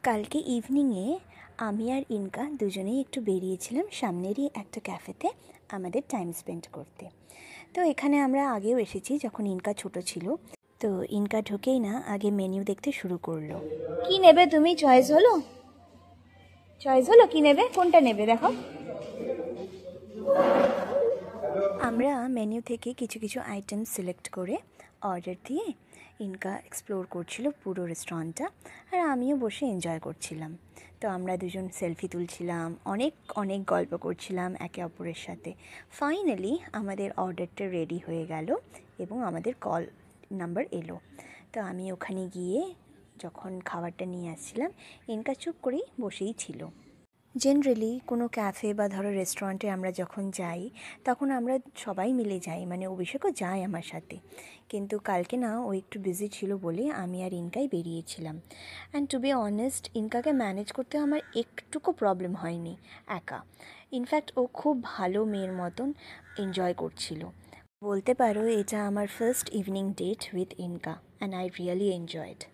কালকে ইভিনিংয়ে আমি আর ইনকা দুজনেই একটু বেরিয়েছিলাম সামনেরই একটা ক্যাফেতে আমাদের টাইম স্পেন্ড করতে। তো এখানে আমরা আগেও এসেছি যখন ইনকা ছোট ছিল। তো ইনকা ঢুকেই না আগে মেনু দেখতে শুরু করলো। কি নেবে তুমি? চয়েস হলো কি নেবে? কোনটা নেবে দেখো। আমরা মেনু থেকে কিছু কিছু আইটেম সিলেক্ট করে অর্ডার দিয়ে ইনকা এক্সপ্লোর করছিল পুরো রেস্টুরেন্টটা, আর আমিও বসে এনজয় করছিলাম। তো আমরা দুজন সেলফি তুলছিলাম, অনেক অনেক গল্প করছিলাম একে অপরের সাথে। ফাইনালি আমাদের অর্ডারটা রেডি হয়ে গেল এবং আমাদের কল নাম্বার এলো। তো আমি ওখানে গিয়ে যখন খাবারটা নিয়ে আসছিলাম, ইনকা চুপ করেই বসেই ছিল। জেনারেলি কোনো ক্যাফে বা ধরো রেস্টুরেন্টে আমরা যখন যাই তখন আমরা সবাই মিলে যাই, মানে অভিষেকও যায় আমার সাথে। কিন্তু কালকে না ও একটু বিজি ছিল বলে আমি আর ইনকাই বেরিয়েছিলাম। অ্যান্ড টু বি অনেস্ট, ইনকাকে ম্যানেজ করতে আমার একটুকু প্রবলেম হয়নি একা। ইনফ্যাক্ট ও খুব ভালো মেয়ের মতন এনজয় করছিল। বলতে পারো এটা আমার ফার্স্ট ইভিনিং ডেট উইথ ইনকা, অ্যান্ড আই রিয়েলি এনজয়েড।